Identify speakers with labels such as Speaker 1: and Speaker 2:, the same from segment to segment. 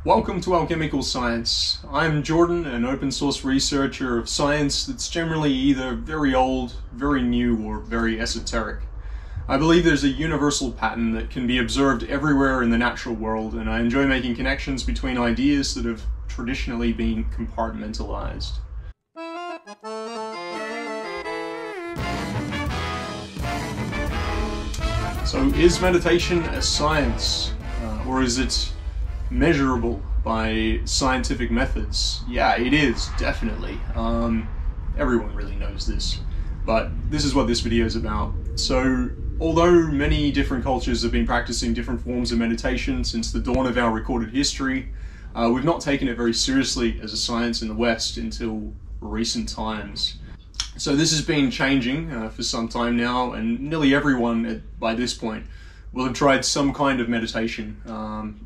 Speaker 1: Welcome to Alchemical Science. I'm Jordan, an open source researcher of science that's generally either very old, very new, or very esoteric. I believe there's a universal pattern that can be observed everywhere in the natural world, and I enjoy making connections between ideas that have traditionally been compartmentalized. So, is meditation a science, or is it measurable by scientific methods? Yeah, it is, definitely. Everyone really knows this, but this is what this video is about. So, although many different cultures have been practicing different forms of meditation since the dawn of our recorded history, we've not taken it very seriously as a science in the West until recent times. So this has been changing for some time now, and nearly everyone by this point will have tried some kind of meditation.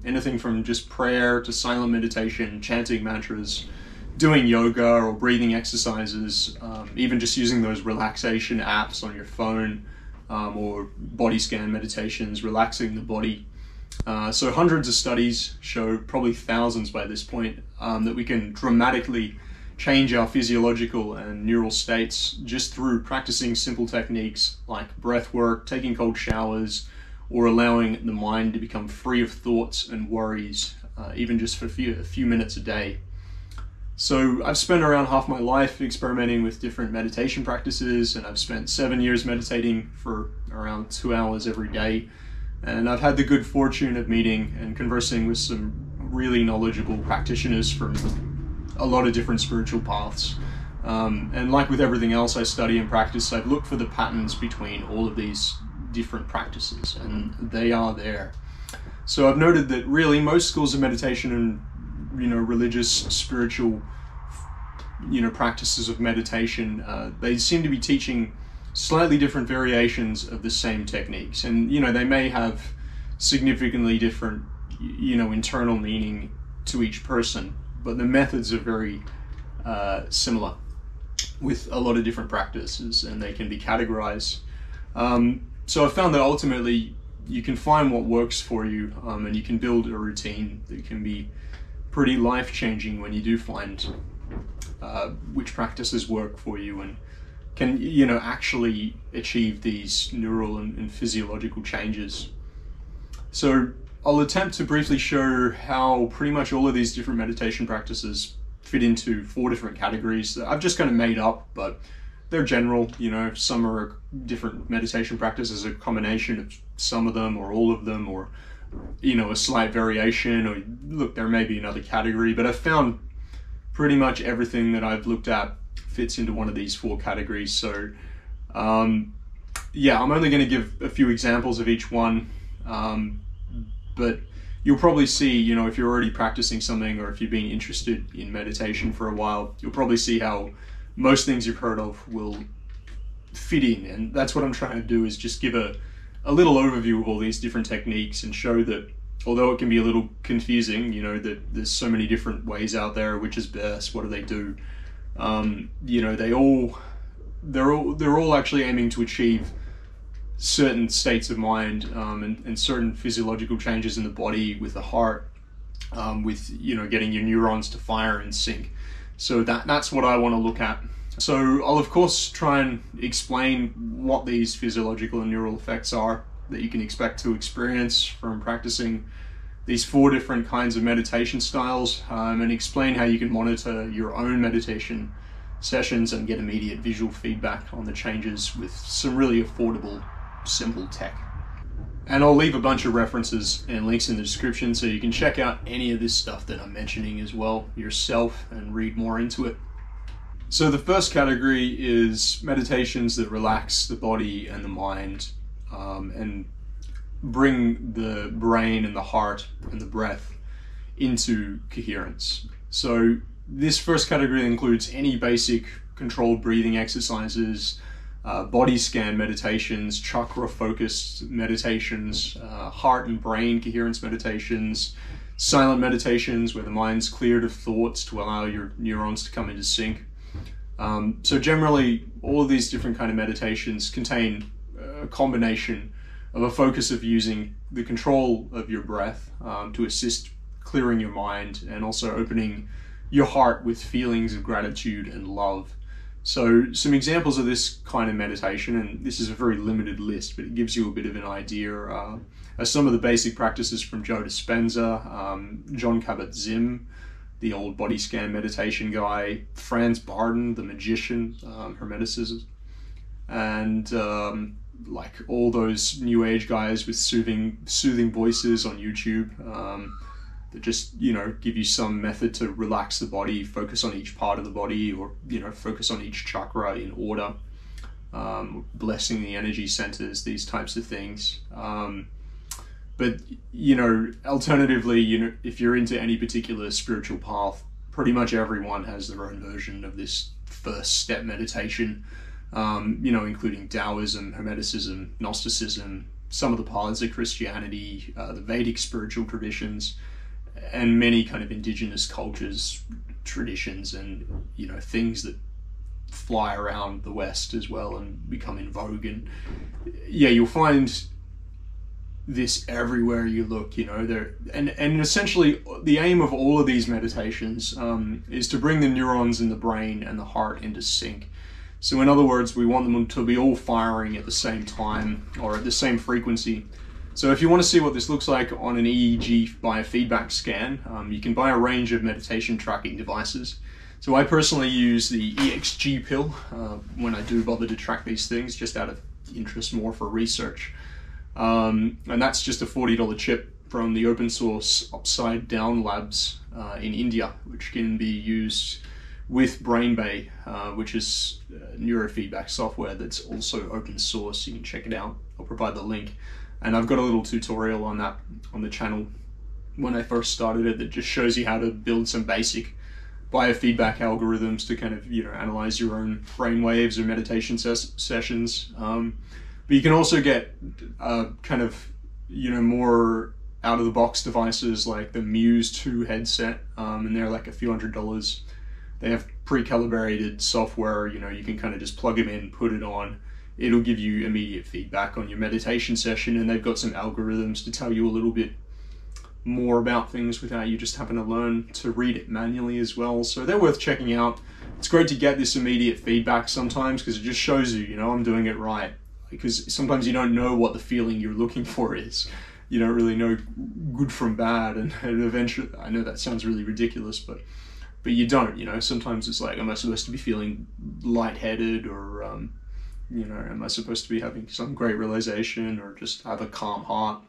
Speaker 1: Anything from just prayer to silent meditation, chanting mantras, doing yoga or breathing exercises, even just using those relaxation apps on your phone, or body scan meditations, relaxing the body. So hundreds of studies show, probably thousands by this point, that we can dramatically change our physiological and neural states just through practicing simple techniques like breath work, taking cold showers, or allowing the mind to become free of thoughts and worries, even just for a few minutes a day. So I've spent around half my life experimenting with different meditation practices, and I've spent 7 years meditating for around 2 hours every day. And I've had the good fortune of meeting and conversing with some really knowledgeable practitioners from a lot of different spiritual paths. And like with everything else I study and practice, I've looked for the patterns between all of these different practices, and they are there. So I've noted that really most schools of meditation and religious, spiritual practices of meditation, they seem to be teaching slightly different variations of the same techniques, and they may have significantly different internal meaning to each person, but the methods are very similar with a lot of different practices, and they can be categorized. So I've found that ultimately you can find what works for you, and you can build a routine that can be pretty life-changing when you do find which practices work for you and can actually achieve these neural and physiological changes. So I'll attempt to briefly show how pretty much all of these different meditation practices fit into 4 different categories that I've just kind of made up, but they're general. Some are different meditation practices, a combination of some of them or all of them, or a slight variation, or look, there may be another category, but I've found pretty much everything that I've looked at fits into one of these 4 categories. So yeah, I'm only going to give a few examples of each one, but you'll probably see, if you're already practicing something, or if you've been interested in meditation for a while, you'll probably see how most things you've heard of will fit in. And that's what I'm trying to do, is just give a little overview of all these different techniques and show that although it can be a little confusing, that there's so many different ways out there, which is best, what do they do, they're all actually aiming to achieve certain states of mind, and certain physiological changes in the body, with the heart, with getting your neurons to fire in sync. So that's what I want to look at. So I'll of course try and explain what these physiological and neural effects are that you can expect to experience from practicing these 4 different kinds of meditation styles, and explain how you can monitor your own meditation sessions and get immediate visual feedback on the changes with some really affordable, simple tech. And I'll leave a bunch of references and links in the description so you can check out any of this stuff that I'm mentioning as well yourself and read more into it. So the first category is meditations that relax the body and the mind, and bring the brain and the heart and the breath into coherence. So this first category includes any basic controlled breathing exercises, body scan meditations, chakra focused meditations, heart and brain coherence meditations, silent meditations where the mind's cleared of thoughts to allow your neurons to come into sync. So generally all of these different kind of meditations contain a combination of a focus of using the control of your breath to assist clearing your mind and also opening your heart with feelings of gratitude and love. So some examples of this kind of meditation, and this is a very limited list, but it gives you a bit of an idea, are some of the basic practices from Joe Dispenza, John Kabat-Zinn, the old body scan meditation guy, Franz Barden, the magician, Hermeticism, and like all those new age guys with soothing voices on YouTube that just, you know, give you some method to relax the body, focus on each part of the body, or, you know, focus on each chakra in order, blessing the energy centers, these types of things. But, you know, alternatively, you know, if you're into any particular spiritual path, pretty much everyone has their own version of this first step meditation, you know, including Taoism, Hermeticism, Gnosticism, some of the paths of Christianity, the Vedic spiritual traditions, and many kind of indigenous cultures, traditions, and, you know, things that fly around the West as well and become in vogue. And yeah, you'll find this everywhere you look, you know, there, and essentially the aim of all of these meditations is to bring the neurons in the brain and the heart into sync. So in other words, we want them to be all firing at the same time or at the same frequency. So if you want to see what this looks like on an EEG biofeedback scan, you can buy a range of meditation tracking devices. So I personally use the EXG pill when I do bother to track these things, just out of interest, more for research. And that's just a $40 chip from the open source Upside Down Labs in India, which can be used with BrainBay, which is neurofeedback software that's also open source. You can check it out. I'll provide the link. And I've got a little tutorial on that on the channel when I first started it that just shows you how to build some basic biofeedback algorithms to kind of, you know, analyze your own brain waves or meditation sessions. But you can also get kind of, you know, more out-of-the-box devices like the Muse 2 headset, and they're like a few $100s. They have pre-calibrated software, you know, you can kind of just plug them in, put it on. It'll give you immediate feedback on your meditation session, and they've got some algorithms to tell you a little bit more about things without you just having to learn to read it manually as well. So they're worth checking out. It's great to get this immediate feedback sometimes because it just shows you, you know, I'm doing it right. Because sometimes you don't know what the feeling you're looking for is. You don't really know good from bad, and eventually, I know that sounds really ridiculous, but you don't, you know. Sometimes it's like, am I supposed to be feeling lightheaded, or you know, am I supposed to be having some great realization, or just have a calm heart?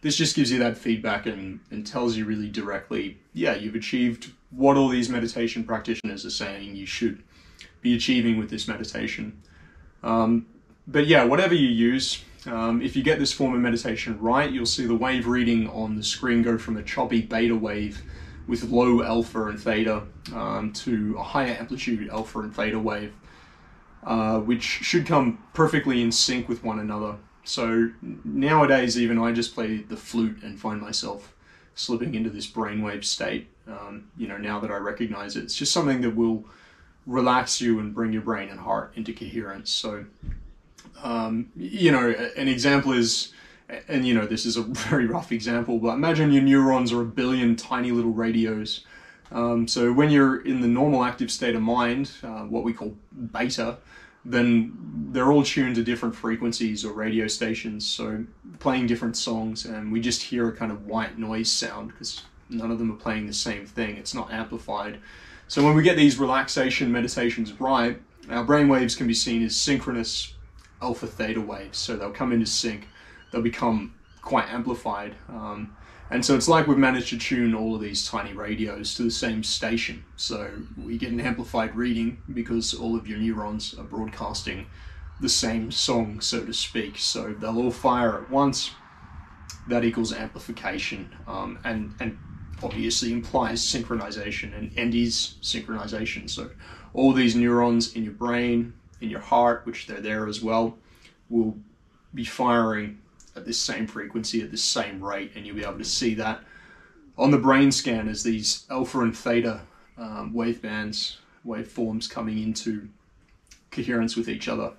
Speaker 1: This just gives you that feedback and tells you really directly, yeah, you've achieved what all these meditation practitioners are saying you should be achieving with this meditation. But yeah, whatever you use, if you get this form of meditation right, you'll see the wave reading on the screen go from a choppy beta wave with low alpha and theta to a higher amplitude alpha and theta wave, which should come perfectly in sync with one another. So nowadays, even I just play the flute and find myself slipping into this brainwave state. You know, now that I recognize it, it's just something that will relax you and bring your brain and heart into coherence. So, you know, an example is, and you know, this is a very rough example, but imagine your neurons are a billion tiny little radios. So when you're in the normal active state of mind, what we call beta, then they're all tuned to different frequencies or radio stations, so playing different songs, and we just hear a kind of white noise sound because none of them are playing the same thing. It's not amplified. So when we get these relaxation meditations right, our brain waves can be seen as synchronous alpha theta waves, so they'll come into sync, they'll become quite amplified, and so it's like we've managed to tune all of these tiny radios to the same station, so we get an amplified reading because all of your neurons are broadcasting the same song, so to speak, so they'll all fire at once. That equals amplification, and obviously implies synchronization and is synchronization. So all these neurons in your brain, in your heart, which they're there as well, will be firing at this same frequency, at this same rate, and you'll be able to see that on the brain scan as these alpha and theta waveforms coming into coherence with each other.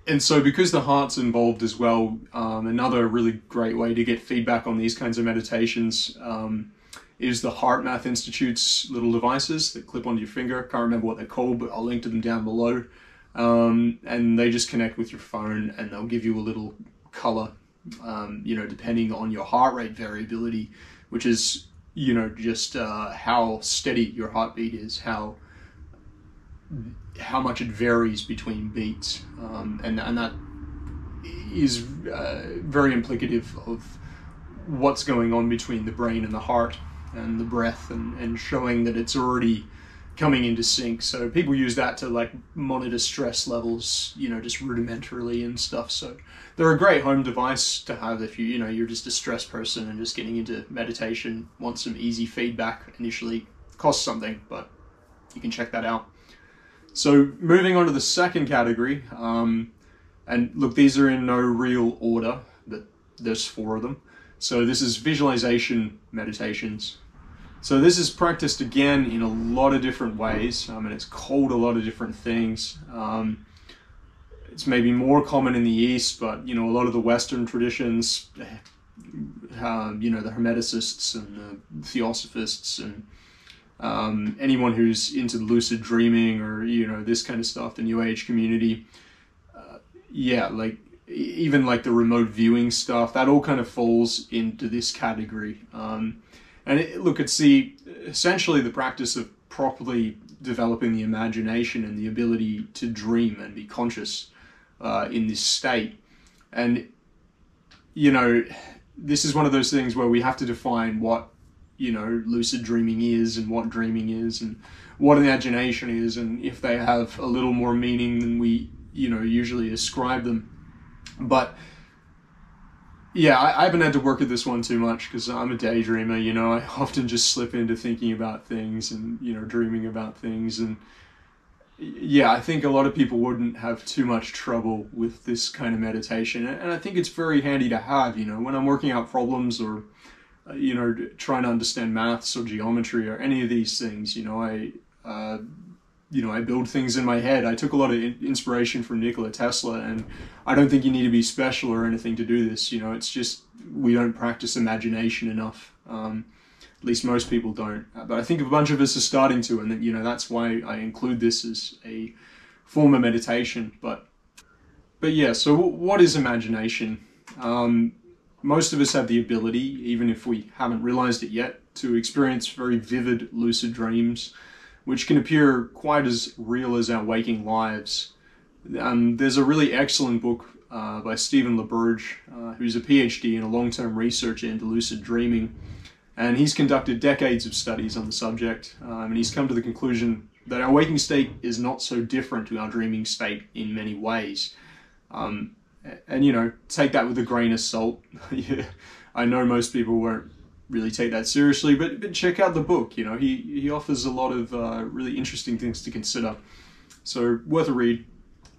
Speaker 1: And so because the heart's involved as well, another really great way to get feedback on these kinds of meditations is the HeartMath Institute's little devices that clip onto your finger. Can't remember what they're called, but I'll link to them down below. And they just connect with your phone, and they'll give you a little color, you know, depending on your heart rate variability, which is, you know, just how steady your heartbeat is, how much it varies between beats, and that is very implicative of what's going on between the brain and the heart and the breath, and showing that it's already coming into sync. So people use that to like monitor stress levels, you know, just rudimentarily and stuff. So they're a great home device to have if you know, you're just a stressed person and just getting into meditation, want some easy feedback initially. Costs something, but you can check that out. So moving on to the second category, and look, these are in no real order, but there's 4 of them. So this is visualization meditations. So this is practiced again in a lot of different ways, and it's called a lot of different things. It's maybe more common in the East, but you know, a lot of the Western traditions, you know, the Hermeticists and the Theosophists and anyone who's into lucid dreaming or, you know, this kind of stuff, the New Age community, yeah, like even like the remote viewing stuff, that all kind of falls into this category. And look, it's essentially the practice of properly developing the imagination and the ability to dream and be conscious in this state. And, you know, this is one of those things where we have to define what, you know, lucid dreaming is and what dreaming is and what imagination is, and if they have a little more meaning than we, you know, usually ascribe them. But yeah, I haven't had to work at this one too much because I'm a daydreamer, you know. I often just slip into thinking about things and, you know, dreaming about things. And yeah, I think a lot of people wouldn't have too much trouble with this kind of meditation. And I think it's very handy to have, you know, when I'm working out problems or, you know, trying to understand maths or geometry or any of these things, you know, I build things in my head. I took a lot of inspiration from Nikola Tesla, and I don't think you need to be special or anything to do this. You know, it's just we don't practice imagination enough. At least most people don't. But I think a bunch of us are starting to, and you know, that's why I include this as a form of meditation. But yeah, so what is imagination? Most of us have the ability, even if we haven't realized it yet, to experience very vivid lucid dreams, which can appear quite as real as our waking lives. There's a really excellent book by Stephen LaBerge, who's a PhD and a long-term researcher into lucid dreaming, and he's conducted decades of studies on the subject, and he's come to the conclusion that our waking state is not so different to our dreaming state in many ways. And you know, take that with a grain of salt. Yeah, I know most people won't really take that seriously, but check out the book. You know, he offers a lot of really interesting things to consider, so worth a read.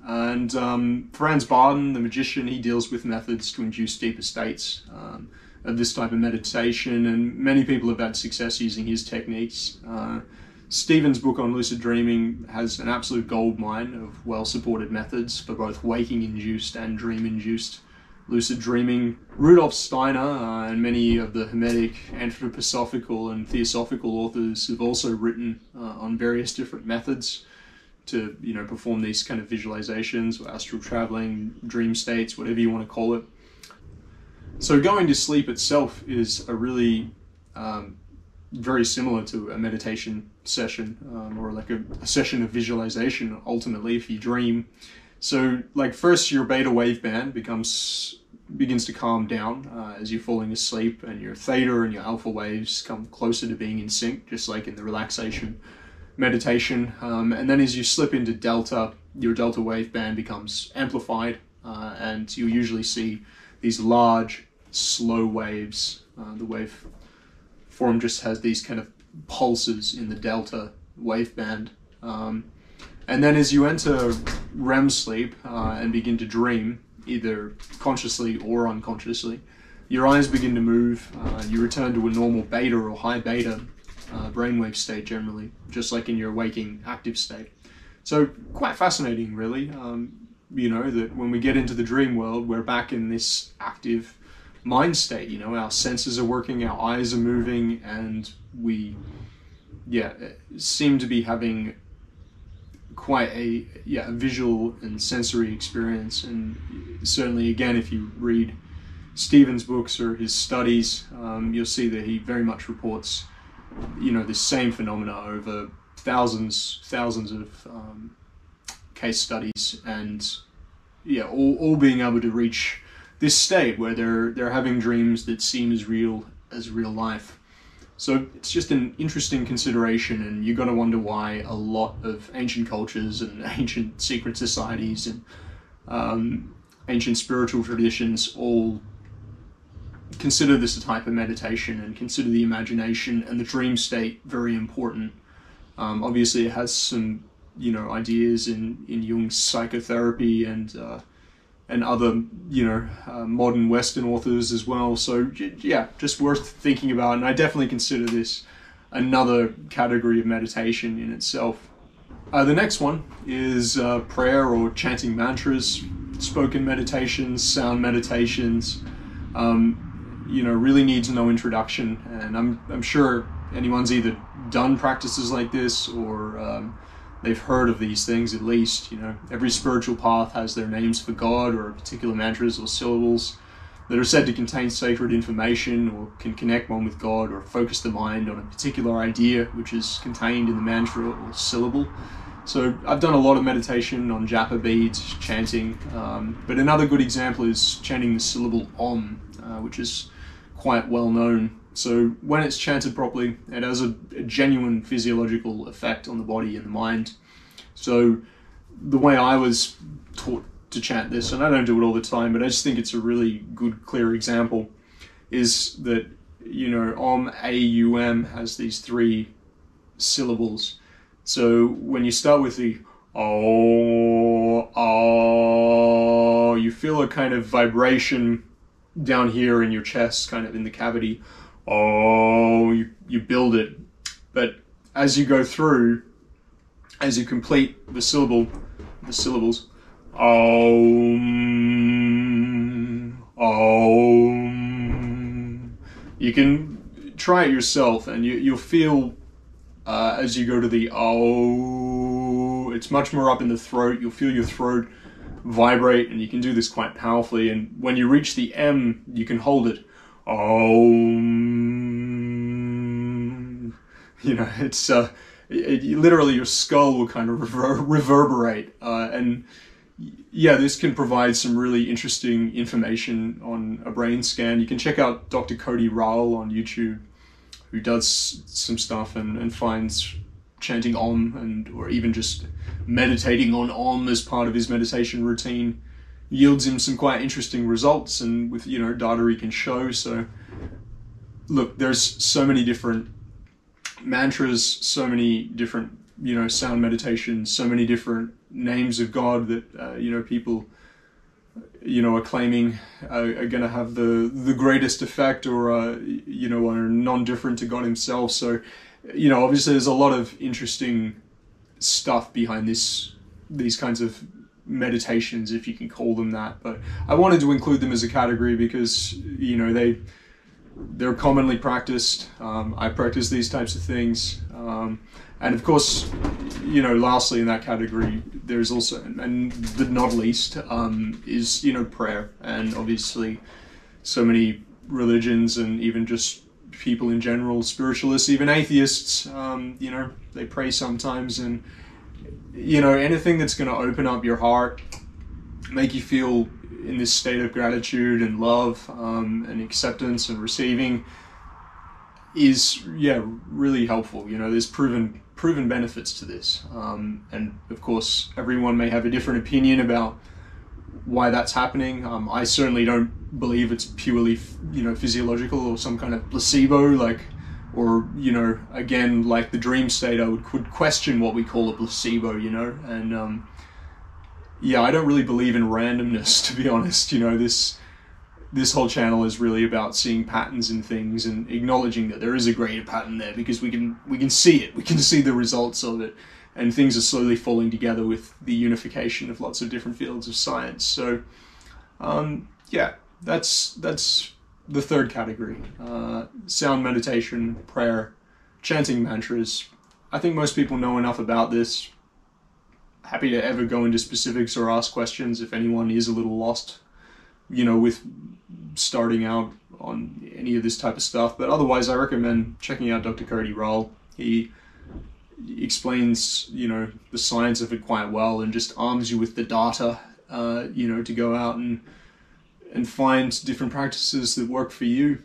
Speaker 1: And Franz Barden, the magician, he deals with methods to induce deeper states of this type of meditation, and many people have had success using his techniques. Stephen's book on lucid dreaming has an absolute goldmine of well-supported methods for both waking-induced and dream-induced lucid dreaming. Rudolf Steiner and many of the Hermetic, anthroposophical and theosophical authors have also written on various different methods to, you know, perform these kind of visualizations or astral traveling, dream states, whatever you want to call it. So going to sleep itself is a really very similar to a meditation session, or like a session of visualization ultimately if you dream. So like first your beta wave band begins to calm down as you're falling asleep, and your theta and your alpha waves come closer to being in sync, just like in the relaxation meditation. And then as you slip into delta, your delta wave band becomes amplified, and you'll usually see these large slow waves. The wave form just has these kind of pulses in the delta wave band. And then as you enter REM sleep and begin to dream, either consciously or unconsciously, your eyes begin to move, you return to a normal beta or high beta brainwave state generally, just like in your waking active state. So quite fascinating really, you know, that when we get into the dream world, we're back in this active mind state, you know, our senses are working, our eyes are moving, and we seem to be having quite a visual and sensory experience. And certainly, again, if you read Stephen's books or his studies, you'll see that he very much reports, this same phenomena over thousands of case studies, and all being able to reach this state where they're having dreams that seem as real as real life. So it's just an interesting consideration, and you're going to wonder why a lot of ancient cultures and ancient secret societies and ancient spiritual traditions all consider this a type of meditation and consider the imagination and the dream state very important. Obviously it has some ideas in Jung's psychotherapy and other modern Western authors as well. So yeah, just worth thinking about, and I definitely consider this another category of meditation in itself. The next one is prayer or chanting mantras, spoken meditations, sound meditations. Really needs no introduction, and I'm sure anyone's either done practices like this or they've heard of these things at least. Every spiritual path has their names for God or particular mantras or syllables that are said to contain sacred information or can connect one with God or focus the mind on a particular idea which is contained in the mantra or syllable. So I've done a lot of meditation on japa beads, chanting, but another good example is chanting the syllable Om, which is quite well known. So when it's chanted properly, it has a genuine physiological effect on the body and the mind. So the way I was taught to chant this, and I don't do it all the time, but I just think it's a really good, clear example, is that, Om, A-U-M has these 3 syllables. So when you start with the oh, you feel a kind of vibration down here in your chest, kind of in the cavity. Oh, you build it. But as you go through, as you complete the syllables, you can try it yourself, and you'll feel as you go to the it's much more up in the throat. You'll feel your throat vibrate, and you can do this quite powerfully. And when you reach the M, you can hold it. It's literally your skull will kind of reverberate, and this can provide some really interesting information on a brain scan. You can check out Dr. Cody Rowell on YouTube, who does some stuff and finds chanting Om or even just meditating on Om as part of his meditation routine yields him some quite interesting results, and with data he can show. So look, there's so many different mantras, so many different sound meditations, so many different names of God that people are claiming are going to have the greatest effect, or are non-different to God himself. So obviously there's a lot of interesting stuff behind these kinds of meditations, if you can call them that, but I wanted to include them as a category because they're commonly practiced. I practice these types of things, and of course, lastly in that category, there's also, and not least, is prayer. And obviously so many religions and even just people in general, spiritualists, even atheists, they pray sometimes, and anything that's going to open up your heart, make you feel in this state of gratitude and love, and acceptance and receiving, is really helpful. There's proven benefits to this, and of course everyone may have a different opinion about why that's happening. I certainly don't believe it's purely physiological or some kind of placebo, or again, like the dream state, I would question what we call a placebo, and I don't really believe in randomness, to be honest. This whole channel is really about seeing patterns in things and acknowledging that there is a greater pattern there, because we can see it, we can see the results of it, and things are slowly falling together with the unification of lots of different fields of science. So that's the third category: sound meditation, prayer, chanting mantras. I think most people know enough about this. Happy to ever go into specifics or ask questions if anyone is a little lost, you know, with starting out on any of this type of stuff. But otherwise, I recommend checking out Dr. Cody Roll. He explains, you know, the science of it quite well and just arms you with the data, you know, to go out and find different practices that work for you.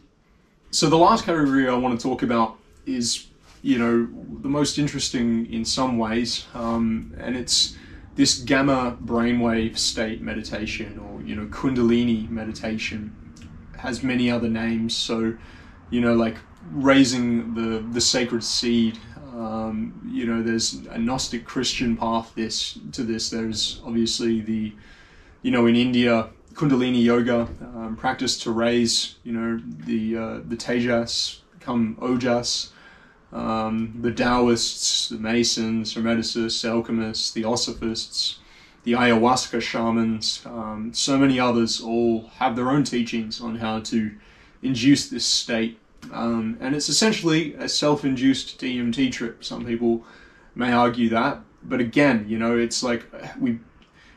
Speaker 1: So the last category I want to talk about is, you know, the most interesting in some ways, and it's this gamma brainwave state meditation, or, you know, Kundalini meditation. It has many other names. So, you know, like raising the sacred seed. You know, there's a Gnostic Christian path to this. There's obviously the, you know, in India, Kundalini yoga, practice to raise, you know, the Tejas, become Ojas. The Taoists, the Masons, Hermeticists, alchemists, the Osophists, the ayahuasca shamans, so many others all have their own teachings on how to induce this state. And it's essentially a self-induced DMT trip. Some people may argue that, but again, you know, it's like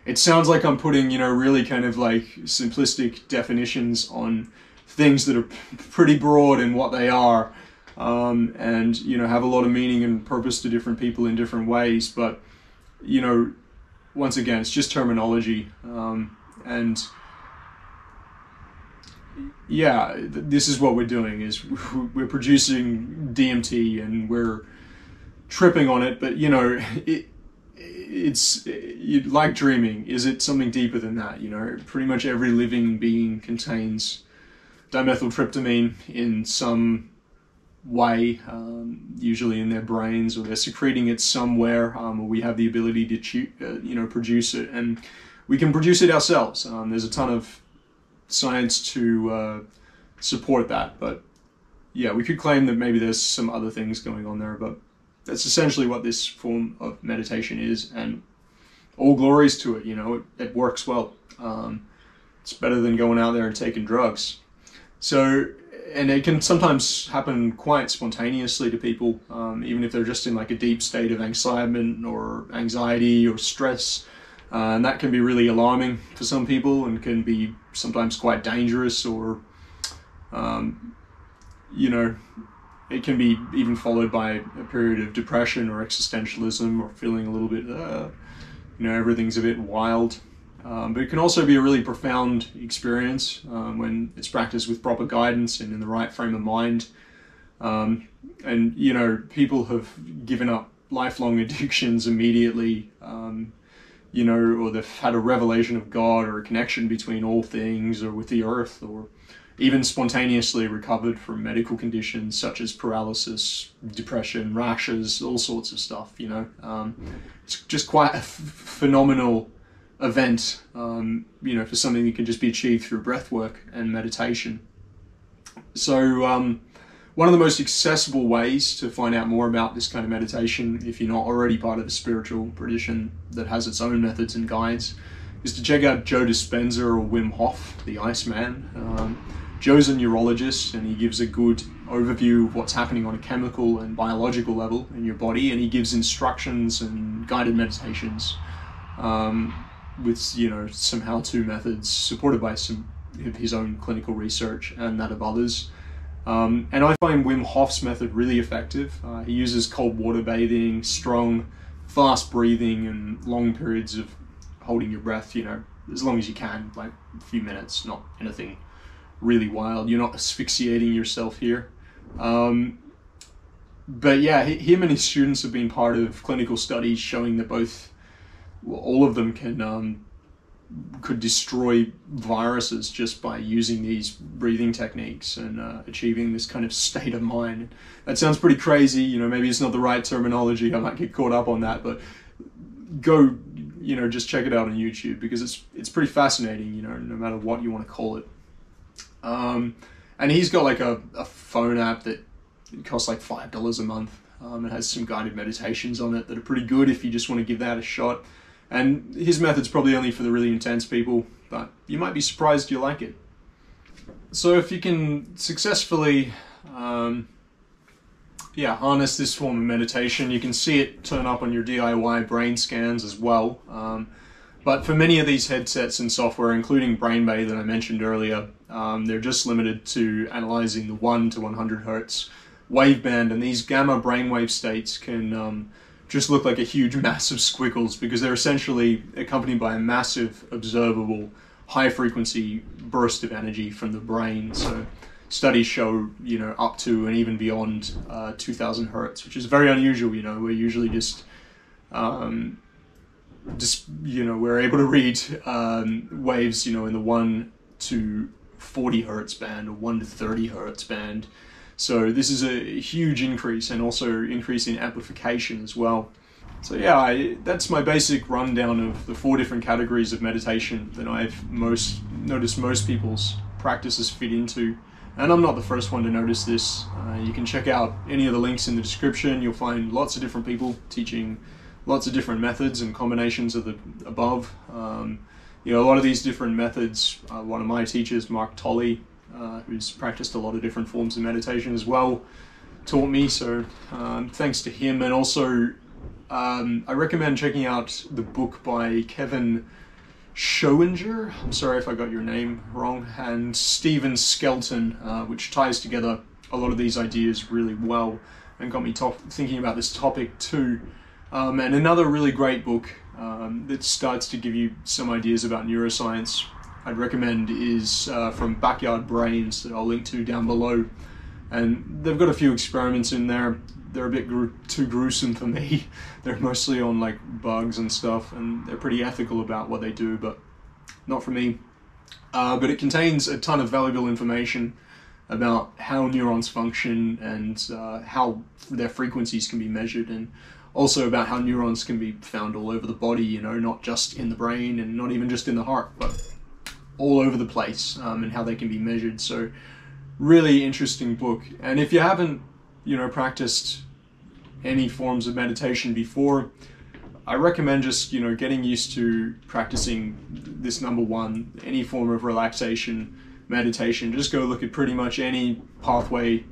Speaker 1: it sounds like I'm putting, you know, really kind of like simplistic definitions on things that are pretty broad in what they are. And, you know, have a lot of meaning and purpose to different people in different ways. But, you know, once again, it's just terminology. And yeah, this is what we're doing, is we're producing DMT and we're tripping on it. But, you know, it's like dreaming. Is it something deeper than that? You know, pretty much every living being contains dimethyltryptamine in some way, usually in their brains, or they're secreting it somewhere, or we have the ability to you know, produce it, and we can produce it ourselves. There's a ton of science to support that, but yeah, we could claim that maybe there's some other things going on there, but that's essentially what this form of meditation is, and all glories to it. You know, it works well. It's better than going out there and taking drugs. So, and it can sometimes happen quite spontaneously to people, even if they're just in like a deep state of anxiety or stress. And that can be really alarming for some people and can be sometimes quite dangerous, or, you know, it can be even followed by a period of depression or existentialism, or feeling a little bit, you know, everything's a bit wild. But it can also be a really profound experience when it's practiced with proper guidance and in the right frame of mind. And, you know, people have given up lifelong addictions immediately, you know, or they've had a revelation of God or a connection between all things or with the earth, or even spontaneously recovered from medical conditions such as paralysis, depression, rashes, all sorts of stuff, you know. It's just quite a phenomenal event, you know, for something that can just be achieved through breath work and meditation. So one of the most accessible ways to find out more about this kind of meditation, if you're not already part of a spiritual tradition that has its own methods and guides, is to check out Joe Dispenza or Wim Hof, the Iceman. Joe's a neurologist, and he gives a good overview of what's happening on a chemical and biological level in your body, and he gives instructions and guided meditations with, you know, some how-to methods supported by some of his own clinical research and that of others. And I find Wim Hof's method really effective. He uses cold water bathing, strong, fast breathing, and long periods of holding your breath, you know, as long as you can, like a few minutes, not anything really wild. You're not asphyxiating yourself here. But yeah, him and his students have been part of clinical studies showing that all of them could destroy viruses just by using these breathing techniques and achieving this kind of state of mind. That sounds pretty crazy, you know, maybe it's not the right terminology, I might get caught up on that, but go, you know, just check it out on YouTube, because it's pretty fascinating, you know, no matter what you want to call it. And he's got like a phone app that costs like $5 a month. It has some guided meditations on it that are pretty good if you just want to give that a shot. And his method's probably only for the really intense people, but you might be surprised you like it. So if you can successfully yeah, harness this form of meditation. You can see it turn up on your DIY brain scans as well. But for many of these headsets and software, including BrainBay that I mentioned earlier, they're just limited to analyzing the 1 to 100 hertz waveband, and these gamma brainwave states can just look like a huge mass of squiggles because they're essentially accompanied by a massive observable high frequency burst of energy from the brain. So studies show, you know, up to and even beyond 2000 hertz, which is very unusual. You know, we're usually just you know, we're able to read waves, you know, in the 1 to 40 hertz band or 1 to 30 hertz band. So this is a huge increase, and also increase in amplification as well. So yeah, that's my basic rundown of the 4 different categories of meditation that I've noticed most people's practices fit into. And I'm not the first one to notice this. You can check out any of the links in the description. You'll find lots of different people teaching lots of different methods and combinations of the above. You know, a lot of these different methods, one of my teachers, Mark Tolley, who's practiced a lot of different forms of meditation as well, taught me. So thanks to him. And also I recommend checking out the book by Kevin Schoeninger, I'm sorry if I got your name wrong, and Stephen Skelton, which ties together a lot of these ideas really well and got me thinking about this topic too. And another really great book that starts to give you some ideas about neuroscience I'd recommend is from Backyard Brains, that I'll link to down below. And they've got a few experiments in there. They're a bit too gruesome for me. They're mostly on like bugs and stuff, and they're pretty ethical about what they do, but not for me. But it contains a ton of valuable information about how neurons function and how their frequencies can be measured, and also about how neurons can be found all over the body, you know, not just in the brain and not even just in the heart, but all over the place, and how they can be measured. So really interesting book. And if you haven't, you know, practiced any forms of meditation before, I recommend just, you know, getting used to practicing this number one, any form of relaxation, meditation. Just go look at pretty much any pathway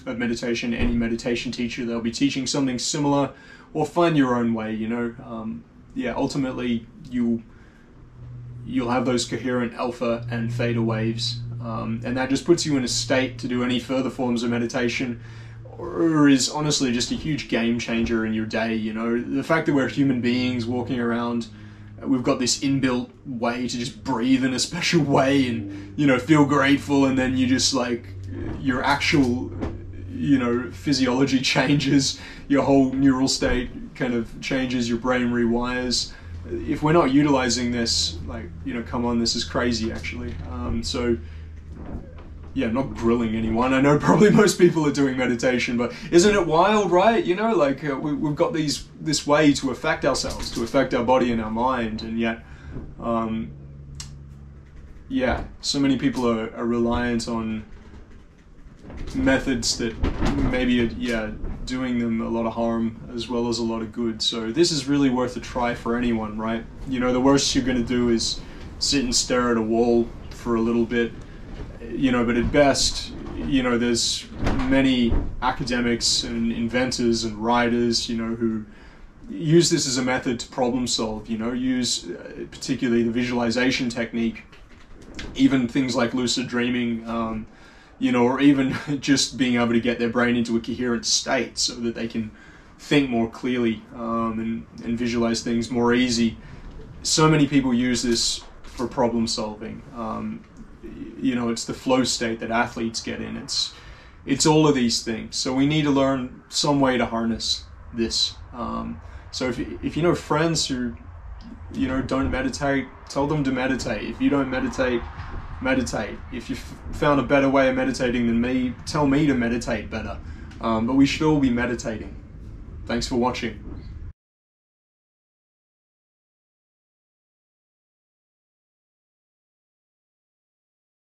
Speaker 1: of meditation, any meditation teacher. They'll be teaching something similar, or find your own way, you know. Yeah, ultimately you'll have those coherent alpha and theta waves, and that just puts you in a state to do any further forms of meditation, or is honestly just a huge game changer in your day. You know, the fact that we're human beings walking around, we've got this inbuilt way to just breathe in a special way and, you know, feel grateful, and then you just like, your actual, you know, physiology changes, your whole neural state kind of changes, your brain rewires. If we're not utilizing this, like, you know, come on, this is crazy actually. So yeah, I'm not grilling anyone. I know probably most people are doing meditation, but isn't it wild, right? You know, like we've got this way to affect ourselves, to affect our body and our mind, and yet, yeah, so many people are reliant on methods that maybe are, yeah, doing them a lot of harm as well as a lot of good. So this is really worth a try for anyone, right? You know, the worst you're going to do is sit and stare at a wall for a little bit, you know, but at best, you know, there's many academics and inventors and writers, you know, who use this as a method to problem solve, you know, use particularly the visualization technique, even things like lucid dreaming, you know, or even just being able to get their brain into a coherent state so that they can think more clearly, and visualize things more easy. So many people use this for problem solving. You know, it's the flow state that athletes get in. It's all of these things. So we need to learn some way to harness this. So if you know friends who, you know, don't meditate, tell them to meditate. If you don't meditate, meditate. If you've found a better way of meditating than me, tell me to meditate better. But we should all be meditating. Thanks for watching.